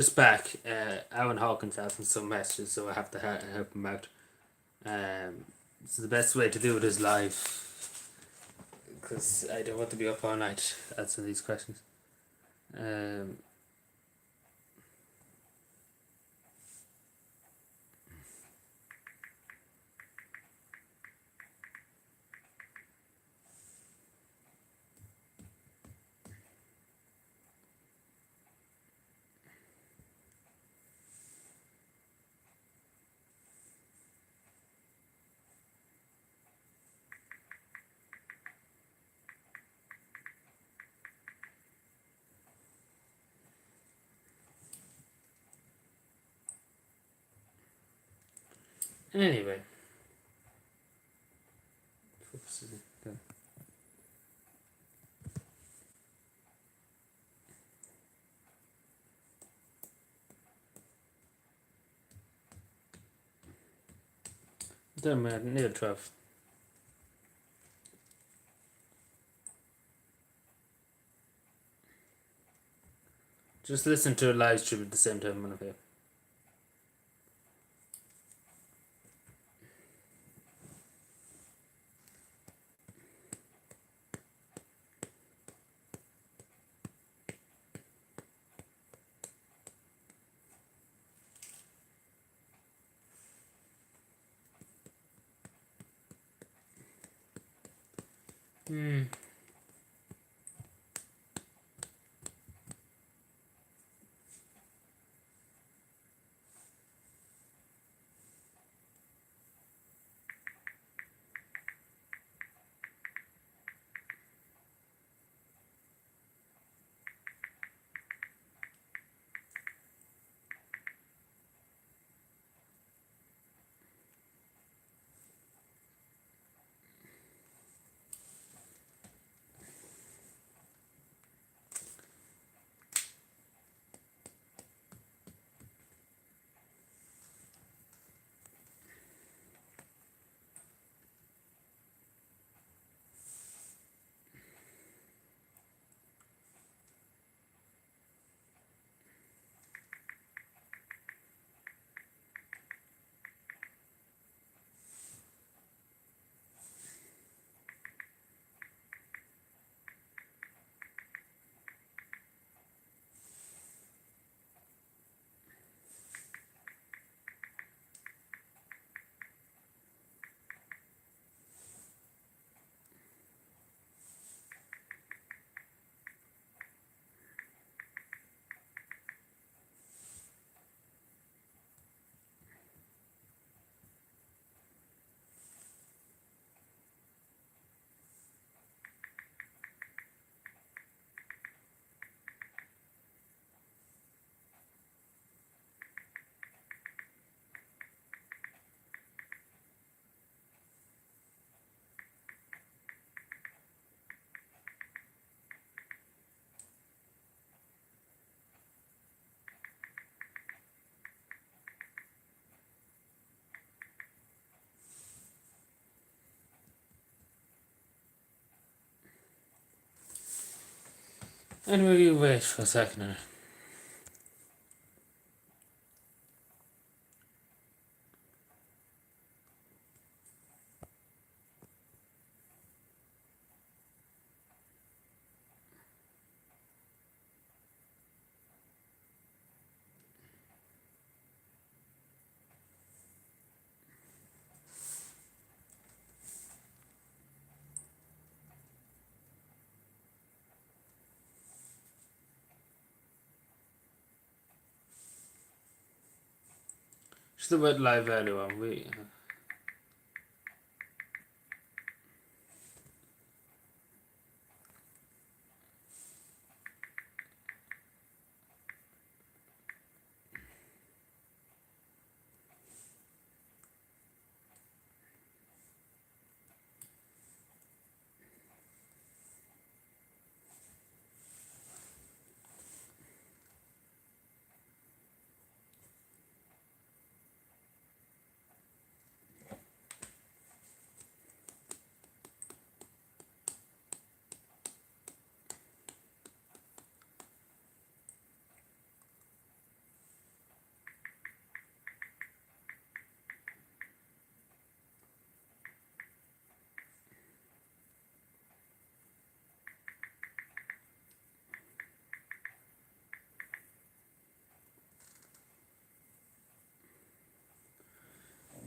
Just back, Alan Hawkins asking some messages, so I have to help him out. So the best way to do it is live, because I don't want to be up all night answering these questions. Um, anyway. Done, man. Near 12. Just listen to a live stream at the same time when I'm here. Anyway, you wait for a second. Just about live earlier on.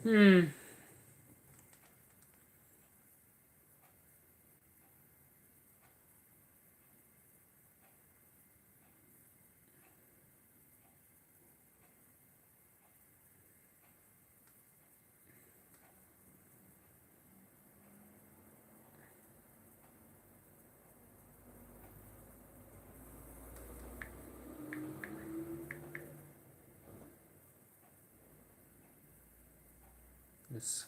Hmm. It's,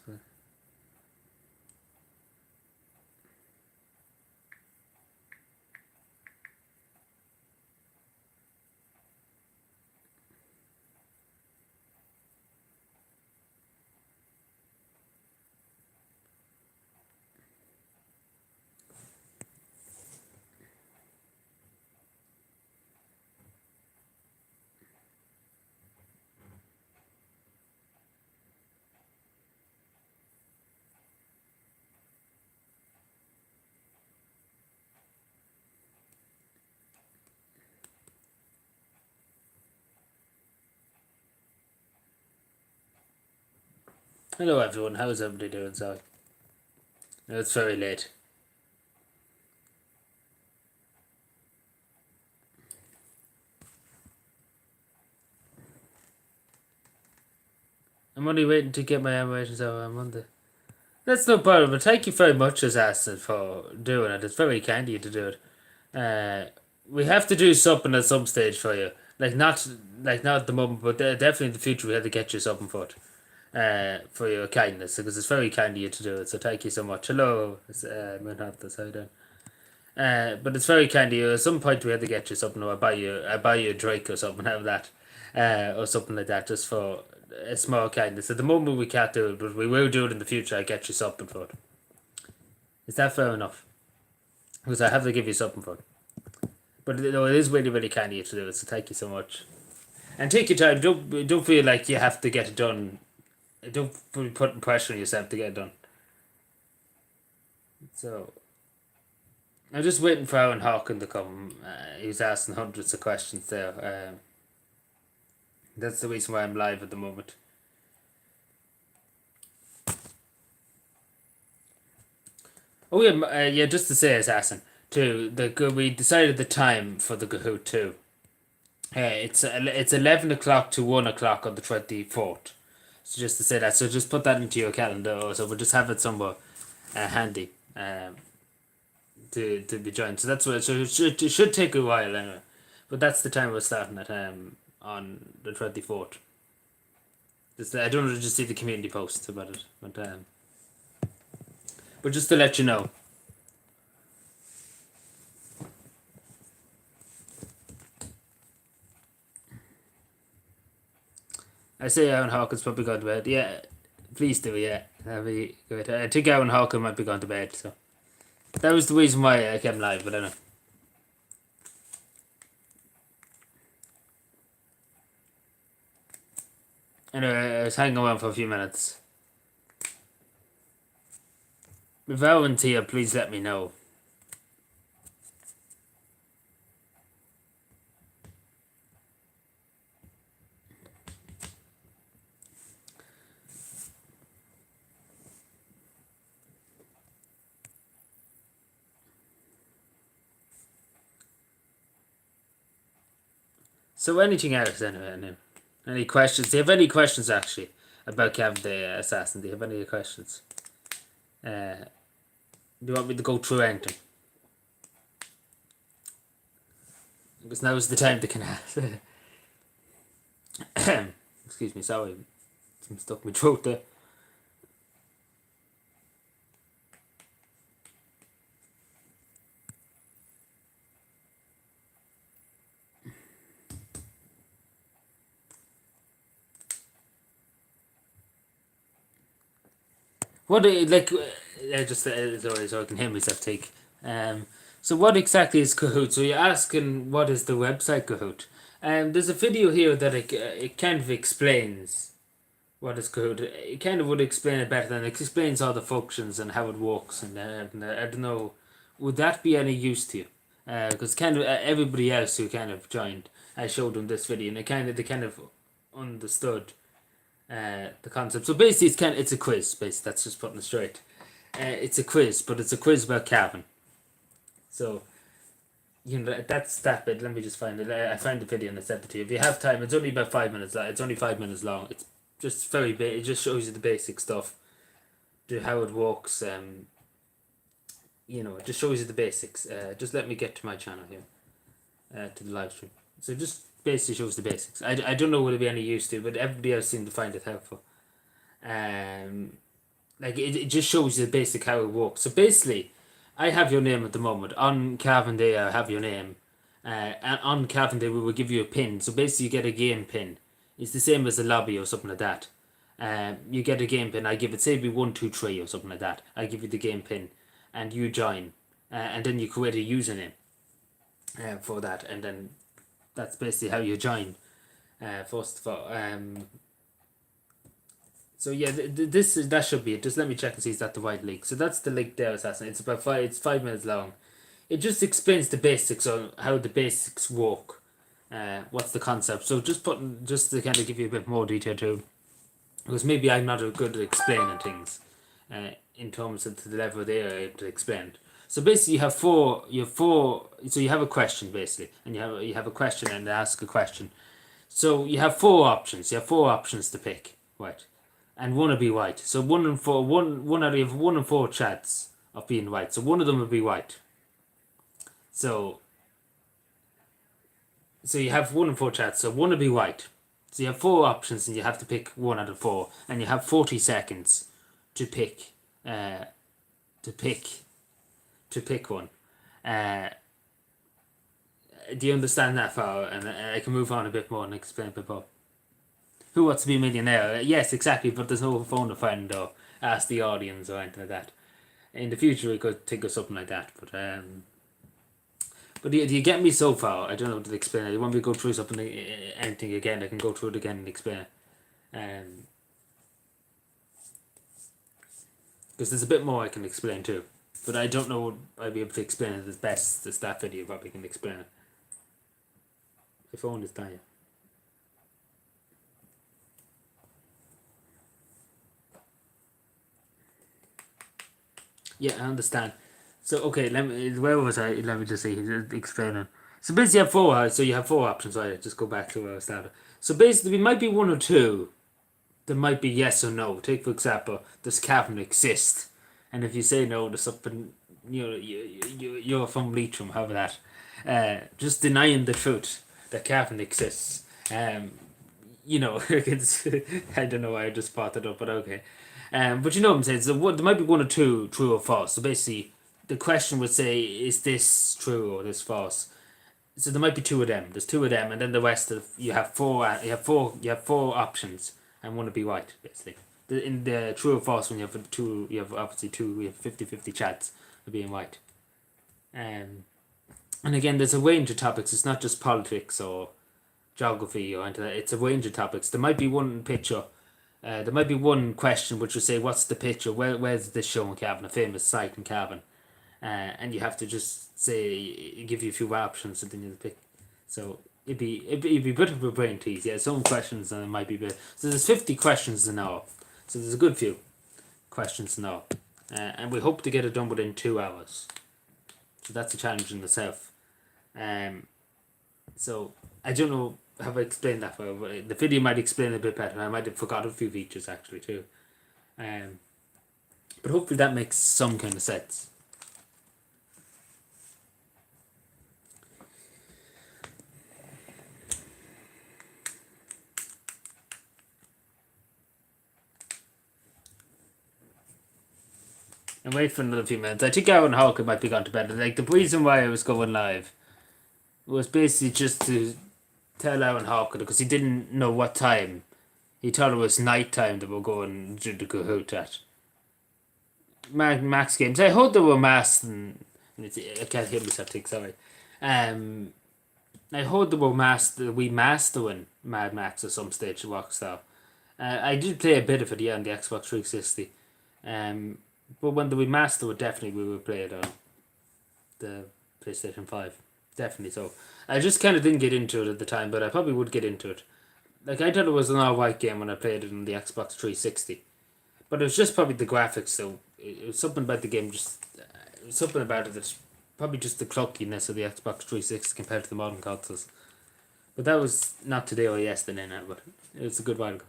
hello everyone, how's everybody doing? Sorry. No, it's very late. I'm only waiting to get my animations out on Monday. That's no problem, but thank you very much, as Aston, for doing it. It's very kind of you to do it. We have to do something at some stage for you. Not at the moment, but definitely in the future we have to get you something for it. For your kindness, because it's very kind of you to do it. So thank you so much. Hello, it's Manhattan. How you doing? But it's very kind of you. At some point we had to get you something, or I buy you a drink or something out of that, or something like that, just for a small kindness. At the moment we can't do it, but we will do it in the future. I get you something for it. Is that fair enough? Because I have to give you something for it. But no, it is really, really kind of you to do it. So thank you so much. And take your time. Don't feel like you have to get it done. Don't be putting pressure on yourself to get it done. So I'm just waiting for Aaron Hawken to come. He was asking hundreds of questions there. That's the reason why I'm live at the moment. Oh yeah, yeah. Just to say, Assassin, too. We decided the time for the Kahoot too. It's 11 o'clock to 1 o'clock on the 24th. So just to say that, so just put that into your calendar. Or so we'll just have it somewhere handy to be joined. So that's what. So it should take a while anyway. But that's the time we're starting at on the 24th. Just I don't know, just see the community posts about it, but just to let you know. I say Aaron Hawkins probably gone to bed. Yeah, please do. Yeah, that'd be good. I think Aaron Hawkins might be gone to bed. So that was the reason why I came live. But I don't know. Anyway, I was hanging around for a few minutes. If Aaron's here, please let me know. So anything else anyway? Any questions? Do you have any questions actually about Kevin the Assassin? Do you have any questions? Do you want me to go through anything? Because now is the time to connect. Excuse me, sorry. I'm stuck in my throat there. What like? Just sorry, so I can hear myself take. So what exactly is Kahoot? So you're asking what is the website Kahoot? There's a video here that it kind of explains what is Kahoot. It kind of would explain it better than it explains all the functions and how it works. And I don't know, would that be any use to you? Because kind of everybody else who kind of joined, I showed them this video and they kind of understood the concept. So basically, it's a quiz. Basically, that's just putting it straight. It's a quiz, but it's a quiz about Calvin. So that's that bit. Let me just find it. I found the video and I sent it to you. If you have time, it's only about 5 minutes. It's only 5 minutes long. It's just very it just shows you the basic stuff, how it works. It just shows you the basics. Just let me get to my channel here, to the live stream. So just basically shows the basics. I don't know would it be any use to, but everybody else seemed to find it helpful. It just shows you the basic how it works. So basically, I have your name at the moment on Calvin Day. I have your name, and on Calvin Day we will give you a pin. So basically, you get a game pin. It's the same as a lobby or something like that. You get a game pin. I give it, say, be 1, 2, 3 or something like that. I give you the game pin, and you join, and then you create a username for that, and then that's basically how you join. First of all, so yeah, that should be it. Just let me check and see is that the right link. So that's the link there, Assassin. It's about 5 minutes long. It just explains the basics on how the basics work. What's the concept? So just to kind of give you a bit more detail too, because maybe I'm not good at explaining things, in terms of to the level they are able to explain. So basically, you have four. So you have a question basically, and you have a question and they ask a question. So you have four options. You have four options to pick, right? And one will be white. So one and four, one out of 1 and 4 chats of being white. So one of them will be white. So you have 1 and 4 chats. So one will be white. So you have 4 options, and you have to pick 1 out of 4, and you have 40 seconds to pick. To pick one. Do you understand that far? And I can move on a bit more and explain a bit more. Who Wants to Be a Millionaire? Yes, exactly, but there's no phone a friend or ask the audience or anything like that. In the future, we could think of something like that, but do you get me so far? I don't know how to explain it. You want me to go through something, anything again? I can go through it again and explain it. Because there's a bit more I can explain too, but I don't know I'll be able to explain it as best as that video probably can explain it. My phone is dying. Yeah, I understand. So okay, where was I? Let me just see. Explain it. So basically, you have four. So you have 4 options. Right, just go back to where I started. So basically, it might be 1 or 2. There might be yes or no. Take for example, does Calvin exist? And if you say no, there's something. You're from Leitrim. How about that? Just denying the truth that Calvin exists. It's I don't know why I just brought it up, but okay. But you know what I'm saying. So there might be 1 or 2 true or false. So basically, the question would say, is this true or this false? So there might be 2 of them. There's 2 of them, and then the rest of you have 4. You have 4 options, and 1 to be right. Basically, in the true or false one, you have 2. You have obviously 2. You have 50-50 chance of being right. And again, there's a range of topics. It's not just politics or geography or anything. It's a range of topics. There might be one picture. There might be one question which will say, "What's the picture? Where's this show in Cavan? A famous site in Cavan?" And you have to just say, give you a few options, and then you pick. So it'd be a bit of a brain tease. Yeah, some questions and it might be a bit. So there's 50 questions in all. So there's a good few questions in all, and we hope to get it done within 2 hours. So that's a challenge in itself. So I don't know. Have I explained that well? The video might explain it a bit better. I might have forgot a few features actually too. But hopefully that makes some kind of sense. And wait for another few minutes. I think Aaron Hawker might be gone to bed. Like the reason why I was going live was basically just to tell Aaron Hawker, because he didn't know what time. He thought it was night time that we're going to the Kahoot at. Max Games. I heard they were masked and I can't hear myself think, sorry. I heard they were masked, we masked doing Mad Max at some stage of Rockstar. I did play a bit of it, yeah, on the Xbox 360. But when we master it, definitely we would play it on the PlayStation 5. Definitely so. I just kind of didn't get into it at the time, but I probably would get into it. Like, I thought it was an all-white game when I played it on the Xbox 360. But it was just probably the graphics, though. It was something about the game, it was something about it that's probably just the clunkiness of the Xbox 360 compared to the modern consoles. But that was not today or yesterday now, but it was a good while ago.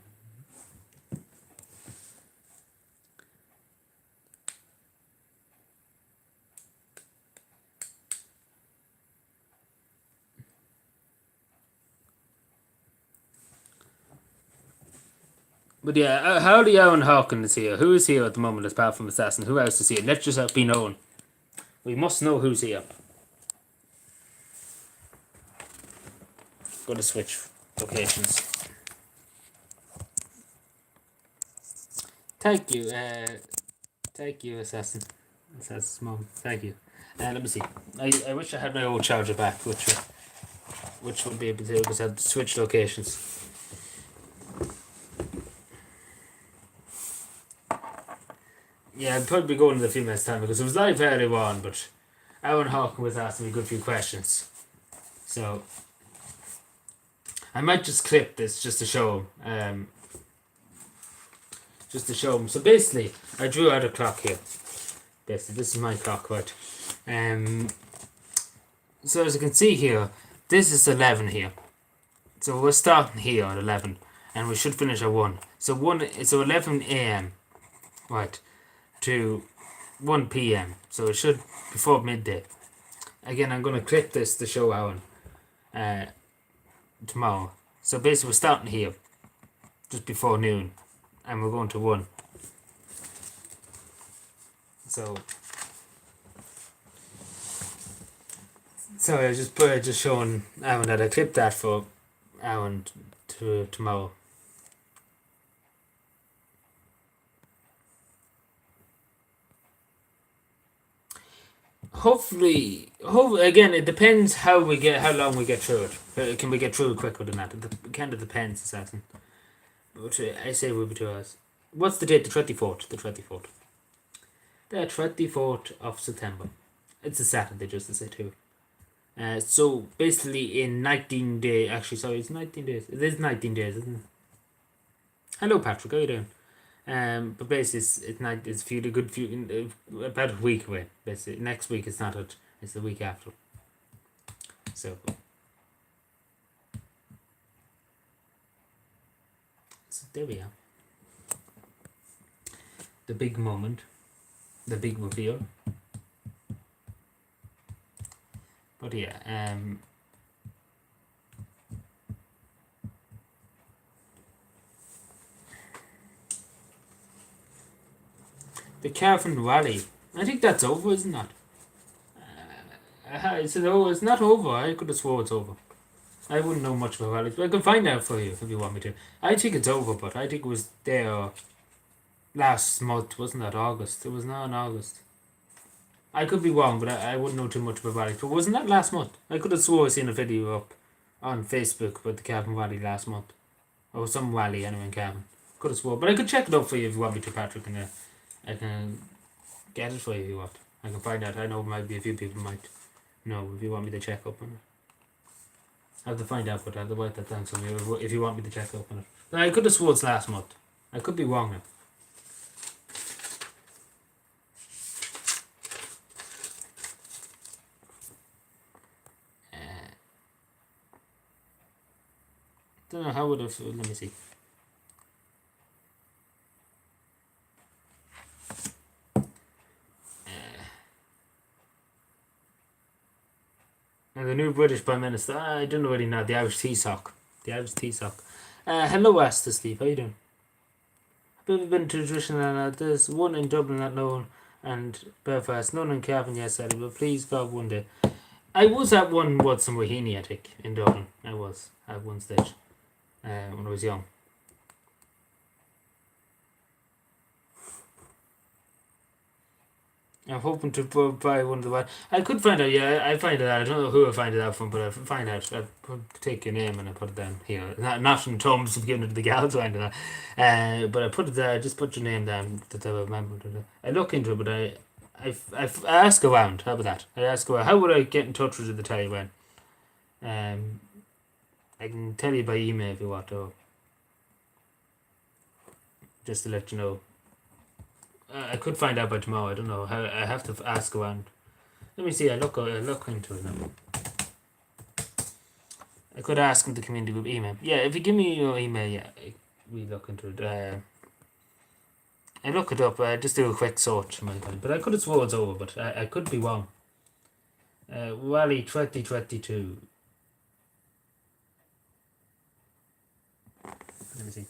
But yeah, Howdy Owen Hawkins is here. Who is here at the moment apart from Assassin? Who else is here? Let's just be known. We must know who's here. Go to switch locations. Thank you, Assassin. Assassin's mom. Thank you. Let me see. I wish I had my old charger back, which would be able to because I had switch locations. Yeah, I'd probably be going in a few minutes' time because it was live earlier on, but Aaron Hawken was asking me a good few questions. So I might just clip this just to show him. So basically, I drew out a clock here. Basically, this is my clock, right? So as you can see here, this is 11 here. So we're starting here at 11, and we should finish at 1. So 11 a.m. right to 1 p.m. So it should before midday. Again, I'm going to clip this to show Alan tomorrow. So basically, we're starting here just before noon, and we're going to 1. So sorry, I just showing Alan that I clipped that for Alan to tomorrow. Hopefully, again, it depends how long we get through it. Can we get through it quicker than that? It kind of depends, Assassin. But I say we'll be 2 hours. What's the date? The 24th. The 24th. The 24th of September. It's a Saturday, just to say too. So basically, in 19 days. Actually, sorry, it's 19 days. It is 19 days, isn't it? Hello, Patrick. How you doing? But basically, it's about a week away. Basically, next week it's not it. It's the week after. So there we are. The big moment, the big reveal. But yeah, the Cavan Rally. I think that's over, isn't it? Is it over? It's not over. I could have swore it's over. I wouldn't know much about rallies, but I can find out for you if you want me to. I think it's over, but I think it was there last month, wasn't that August? It was not in August. I could be wrong, but I wouldn't know too much about rallies. But wasn't that last month? I could have swore I seen a video up on Facebook about the Cavan Rally last month. Or some rally anyway in Cavan. Could have swore. But I could check it up for you if you want me to, Patrick, and I can get it for you if you want. I can find out. I know maybe a few people might know if you want me to check up on it. I have to find out, but I'll write that down somewhere if you want me to check up on it. But I could have swore it's last month. I could be wrong now. Don't know how would have. Let me see. Now the new British Prime Minister. I don't really know. The Irish Taoiseach. Hello, Asta Steve. How you doing? Have you been to the traditional? There's one in Dublin at Nolan and Belfast. None in Cavan yesterday, but please God one day. I was at one once in Raheny, I think, in Dublin. I was at one stage when I was young. I'm hoping to buy one of the. I could find out. Yeah, I find it out. I don't know who I find it out from, but I find out. I take your name and I put it down here. Not in terms of giving it to the gals or anything. But I put it there. Just put your name down that I remember. I look into it, but I ask around. How about that? I ask around. How would I get in touch with you to tell you when? I can tell you by email if you want, or just to let you know. I could find out by tomorrow. I don't know. I have to ask around. Let me see. I look into it now. I could ask in the community group email. Yeah, if you give me your email, yeah, we look into it. I look it up. I just do a quick search, but I could have sworn it's over, but I could be wrong. Rally 2022. Let me see.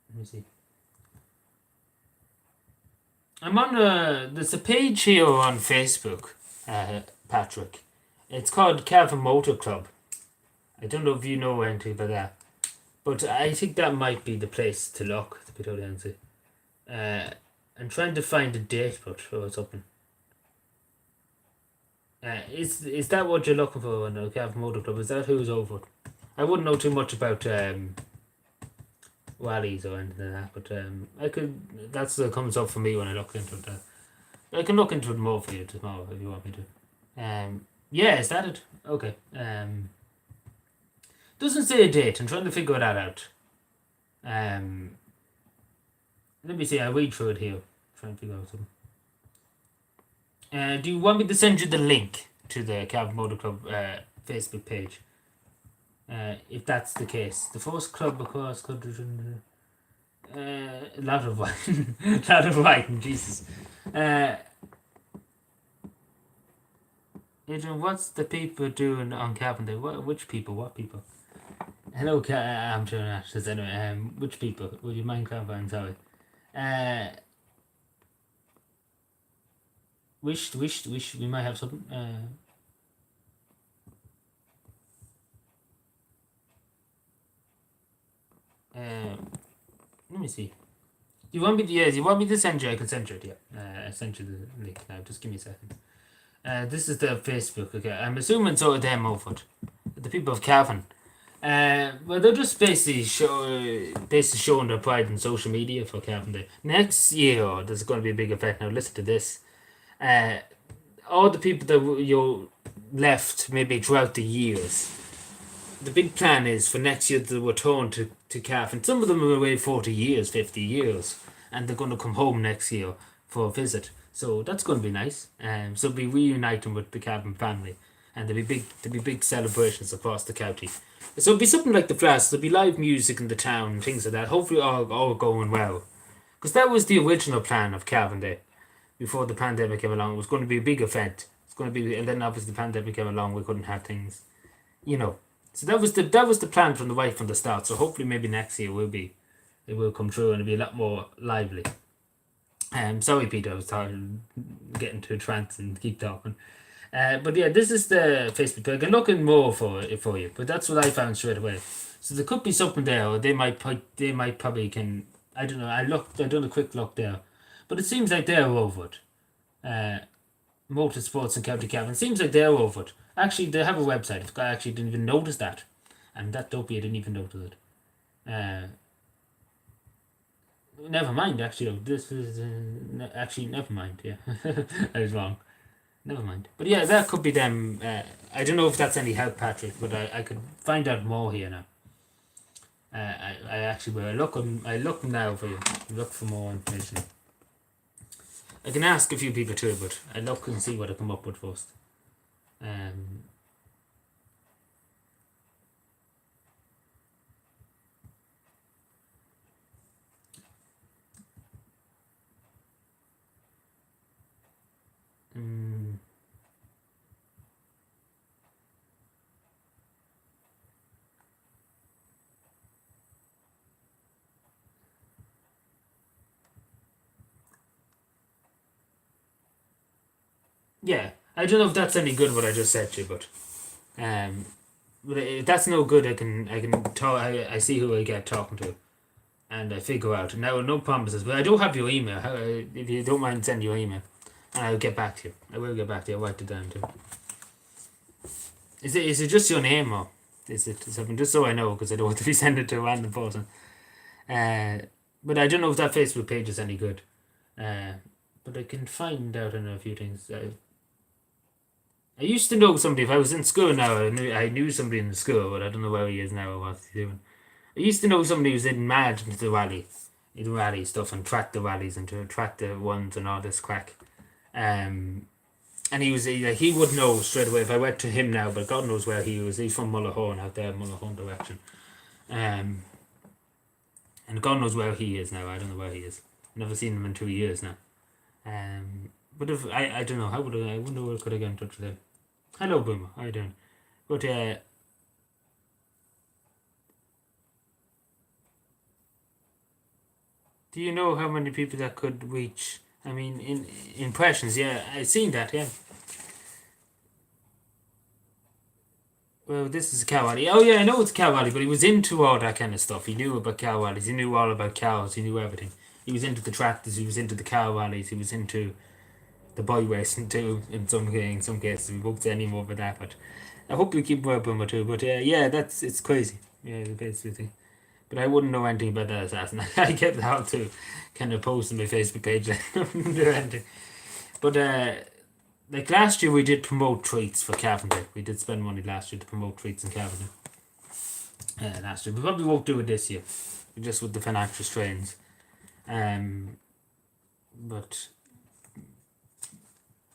Let me see. I'm on there's a page here on Facebook, Patrick. It's called Cavan Motor Club. I don't know if you know anything about that, but I think that might be the place to look, to be totally honest. I'm trying to find a date, but it's open. Is that what you're looking for in the Cavan Motor Club? Is that who's over? I wouldn't know too much about rallies or anything like that, but I could. That's what comes up for me when I look into it. I can look into it more for you tomorrow if you want me to. Yeah, is that it? Okay. Doesn't say a date. I'm trying to figure that out. Let me see. I'll read through it here. Trying to figure out something. Do you want me to send you the link to the Cavan Motor Club Facebook page? If that's the case, the first club across country. A lot of writing, lot of writing. Jesus. Adrian, what's the people doing on Cavan Day? Which people? What people? Hello, I'm John Ashes. Anyway, which people? Would you mind clarifying? Sorry. Wish. We might have something. Let me see. You want me to? Yes, you want me to send you? I can send you it. Yeah. I sent you the link now. Just give me a second. This is the Facebook. Okay, I'm assuming so. Them over the people of Cavan. Well, they're just basically showing their pride in social media for Cavan Day. Next year, there's going to be a big event. Now, listen to this. All the people that you left maybe throughout the years. The big plan is for next year to return to Cavan. Some of them are away 40 years, 50 years, and they're going to come home next year for a visit. So that's going to be nice. So we'll be reuniting with the Cavan family, and there'll be big celebrations across the county. So it'll be something like the Flash. There'll be live music in the town, things like that. Hopefully, all going well, because that was the original plan of Cavan Day. Before the pandemic came along, it was going to be a big event. It's going to be, and then obviously the pandemic came along. We couldn't have things, So that was the plan from the start. So hopefully, maybe next year it will come true and it'll be a lot more lively. Sorry, Peter, I was getting to a trance and keep talking. But yeah, this is the Facebook page. I'm looking more for you, but that's what I found straight away. So there could be something there, or they might probably can. I don't know. I done a quick look there, but it seems like they're over it. Motorsports in County Cavan. Seems like they're over it. Actually, they have a website. I actually didn't even notice that, and that dopey I didn't even notice it. Never mind. Actually, this is actually never mind. Yeah, I was wrong. Never mind. But yeah, that could be them. I don't know if that's any help, Patrick, but I could find out more here now. I actually will. I look now for you. Look for more information. I can ask a few people too, but I look and see what I come up with first. Yeah, I don't know if that's any good what I just said to you, but if that's no good, I can talk. I see who I get talking to, and I figure out. Now, no promises, but I do have your email. If you don't mind, send your email, and I'll get back to you. I will get back to you. I'll write it down too. Is it just your name, or is it something? Just so I know, because I don't want to be sending it to a random person. But I don't know if that Facebook page is any good. But I can find out on a few things. I used to know somebody. If I was in school now, I knew somebody in the school, but I don't know where he is now or what he's doing. I used to know somebody who was in mad into the rally, stuff and track the rallies and to track the ones and all this crack. And he would know straight away if I went to him now, but God knows where he was. He's from Mullahoran out there, Mullahoran direction. And God knows where he is now. I don't know where he is. Never seen him in 2 years now. But if I don't know, how would I wonder where could I get in touch with him? Hello, Boomer. How you doing? But do you know how many people that could reach? I mean, in impressions, yeah, I seen that, yeah. Well, this is a cow rally. Oh yeah, I know it's a cow rally, but he was into all that kind of stuff. He knew about cow rallies. He knew all about cows. He knew everything. He was into the tractors. He was into the cow rallies. He was into the boy racing too. In some cases, we won't say any more about that. But I hope you keep working on it too. But yeah, it's crazy. Yeah, it's basically. But I wouldn't know anything about that assassin. I kept that to kind of post on my Facebook page. Do anything. But like last year we did promote treats for Cavendish. We did spend money last year to promote treats in Cavendish. Last year. We probably won't do it this year. Just with the financial strains. But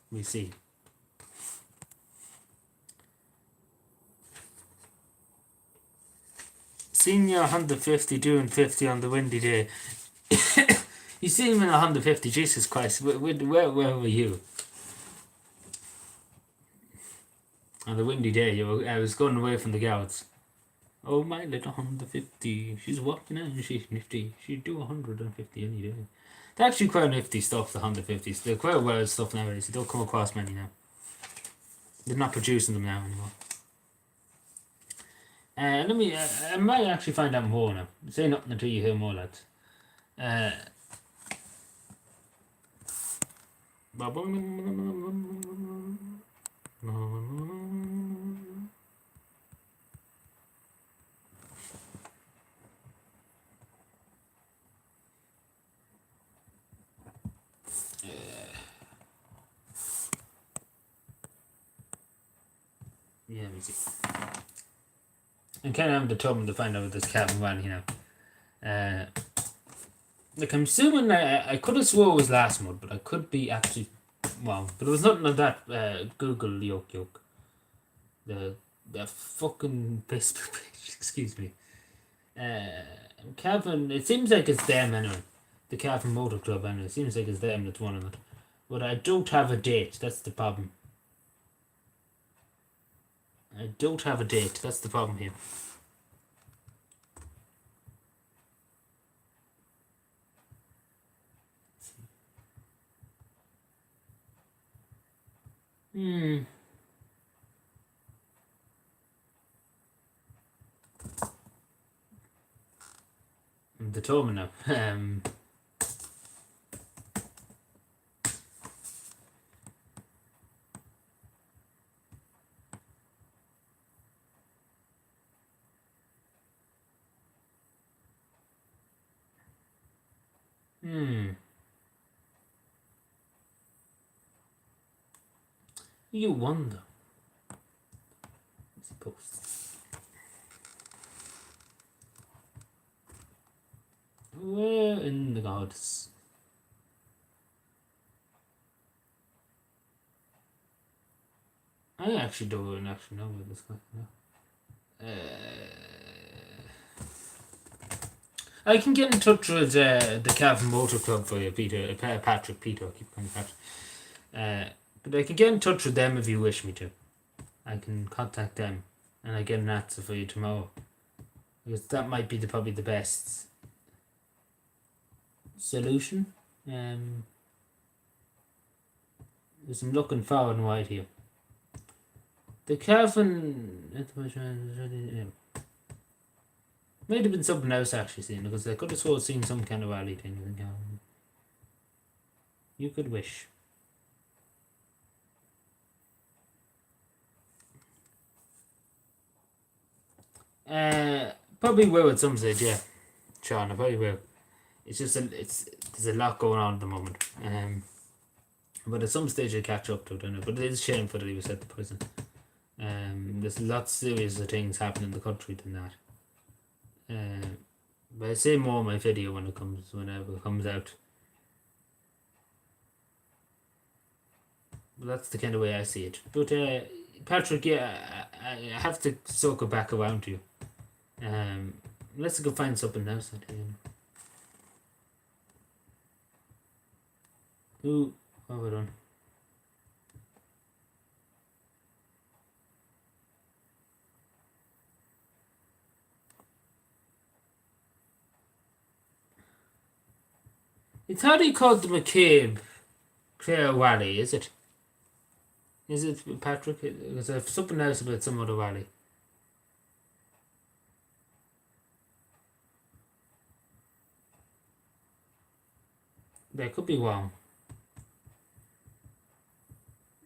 we see. Senior 150 doing 50 on the windy day. You see him in 150, Jesus Christ. Where were you? On the windy day, I was going away from the guards. Oh, my little 150. She's walking in, she's nifty. She'd do 150 any day. They're actually quite nifty stuff, the 150s. They're quite well stuff nowadays. You don't come across many now. They're not producing them now anymore. I might actually find out more now. Say nothing until you hear more, lads. Yeah, let me see. I'm kind of having to trouble to find out what this Calvin Van, you know. Like I'm assuming I could have swore it was last month, but I could be actually wrong. But it was nothing like that. Google yoke. The fucking Facebook page. Excuse me. Calvin. It seems like it's them anyway. The Calvin Motor Club anyway. It seems like it's them that's one of it. But I don't have a date. That's the problem. I don't have a date. That's the problem here. I'm determined now. You wonder. What's he post? Where in the gods? I actually don't actually know where this guy is. I can get in touch with the Calvin Motor Club for you, Peter. Patrick. I keep calling Patrick. But I can get in touch with them if you wish me to. I can contact them and I get an answer for you tomorrow. Because that might be probably the best solution. Because I'm looking far and wide here. The Calvin... Might have been something else actually seen, because I could have seen some kind of rally thing in Calvin. You could wish. Probably will at some stage, yeah. Sean, I probably will. It's just there's a lot going on at the moment. But at some stage I catch up to it, but it is shameful that he was sent to prison. There's lots serious things happening in the country than that. But I say more in my video whenever it comes out. But that's the kind of way I see it. But Patrick, yeah, I have to circle back around to you. Unless I can find something else out here. Ooh, what have I done? It's how they called the McCabe Clare Valley, is it? Is it, Patrick? Because I have something else about some other valley. But I could be wrong.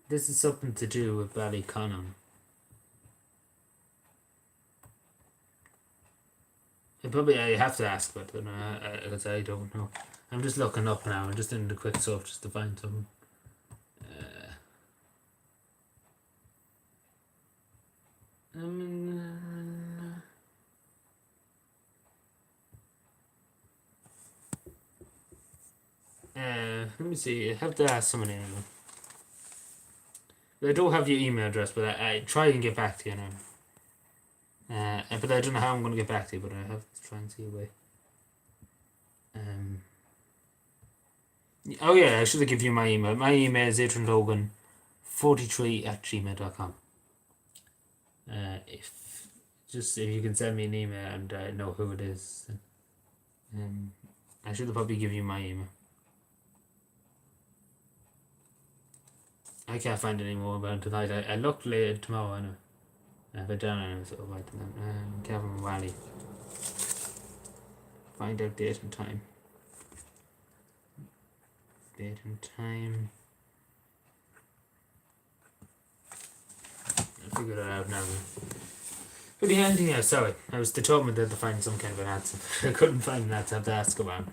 This is something to do with Ballyconnon. I have to ask about it, because I don't know. I'm just looking up now. I'm just doing the quick search just to find something. Let me see. I have to ask someone anyway. I don't have your email address, but I try and get back to you now. But I don't know how I'm going to get back to you, but I have to try and see a way. Oh yeah, I should have given you my email. My email is adrianlogan43@gmail.com. If you can send me an email and I know who it is, I should have probably given you my email. I can't find any more about it tonight. I looked later tomorrow anyway. But down I was right to them. Kevin Wally. Find out date and time. Date and time. I'll figure that out now. But the ending, yeah, sorry. I was determined to find some kind of an answer. I couldn't find an answer. I have to ask around.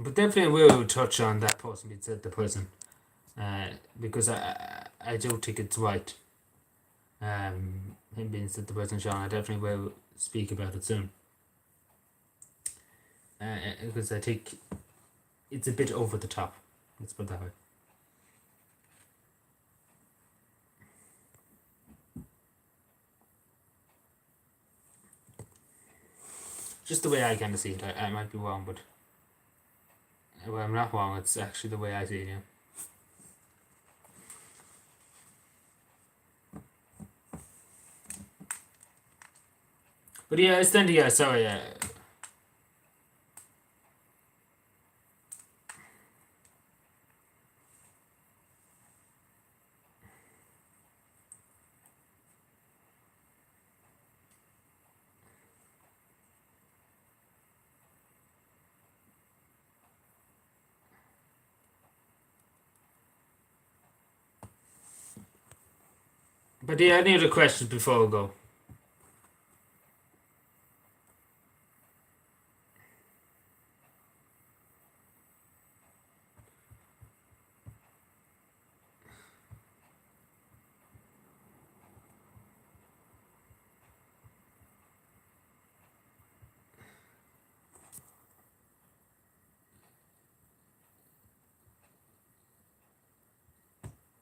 But definitely will touch on that person being sent to prison. Because I don't think it's right. Him being sent to prison, Sean. I definitely will speak about it soon. Because I think it's a bit over the top. Let's put it that way. Just the way I kind of see it. I might be wrong, but well, I'm not wrong. It's actually the way I see it. Yeah. But yeah, it's then sorry. But yeah, any other questions before we go?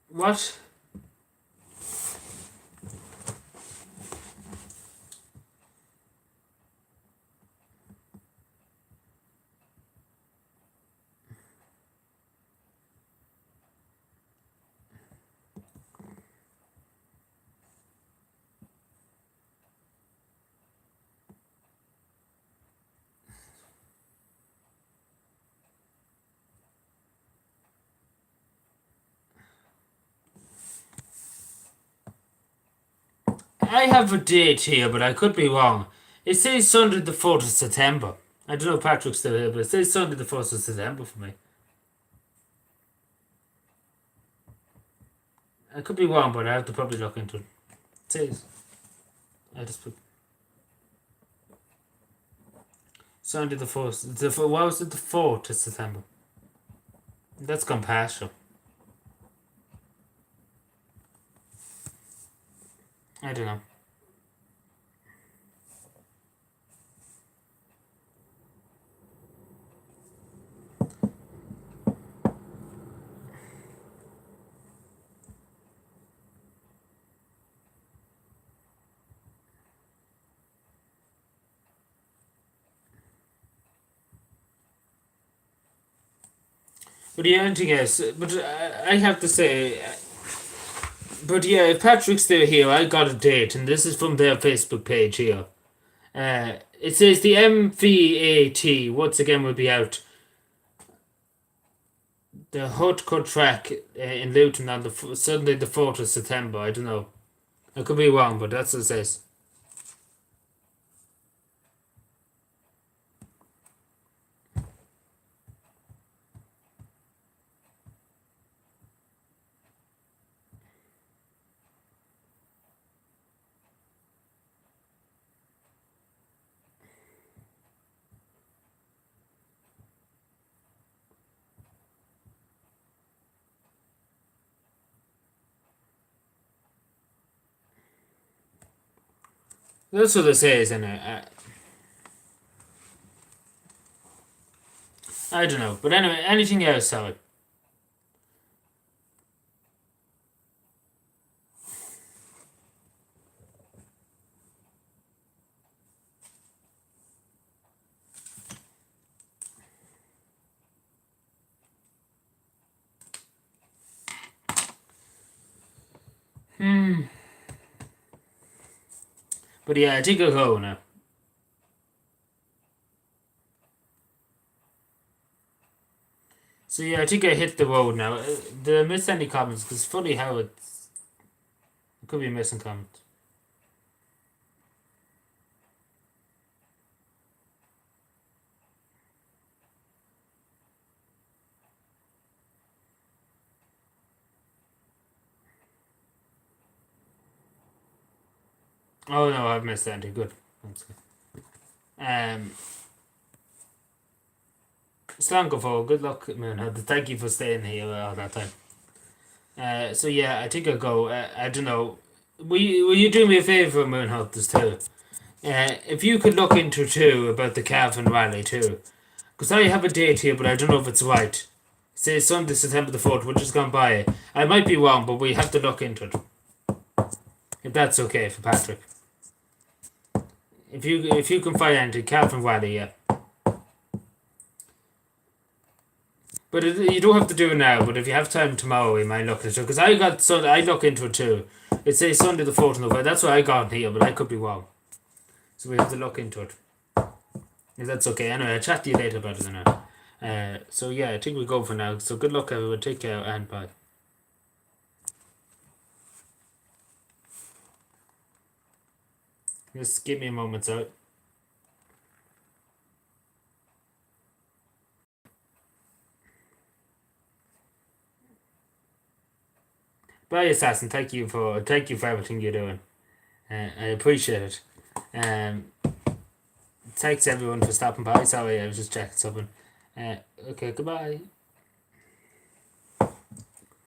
What? I have a date here, but I could be wrong. It says Sunday the 4th of September. I don't know if Patrick's still here, but it says Sunday the 1st of September for me. I could be wrong, but I have to probably look into it. It says, I just put Sunday the 4th. What was it? The 4th of September. That's gone past you. I don't know. But yeah, anything else? But I have to say, but yeah, if Patrick's still here, I got a date, and this is from their Facebook page here. It says the MVAT once again will be out. The Hut Cut track in Luton on the Sunday the 4th of September. I don't know. I could be wrong, but that's what it says. That's what it says, and I don't know. But anyway, anything else, sorry. But yeah, I think I'll go now. So yeah, I think I hit the road now. Did I miss any comments? Because it's funny how it could be missing comments. Oh no, I've missed anything. Good. That's good. Slanko, good luck, man. Thank you for staying here all that time. So yeah, I think I'll go. I don't know. Will you do me a favour, Moonhunters, too? If you could look into too about the Cavan rally too, because I have a date here, but I don't know if it's right. It says Sunday, September the 4th. We're just gone by. I might be wrong, but we have to look into it. If that's okay for Patrick. If you can find anything, Cavan rally, yeah. But you don't have to do it now. But if you have time tomorrow, we might look into it. Because I look into it too. It says Sunday the 4th of November. That's what I got here, but I could be wrong. So we have to look into it. If that's okay. Anyway, I'll chat to you later about it now. So yeah, I think we go for now. So good luck, everyone. Take care and bye. Just give me a moment out. Bye, Assassin. Thank you for everything you're doing. I appreciate it. Thanks everyone for stopping by. Sorry, I was just checking something. Okay, goodbye.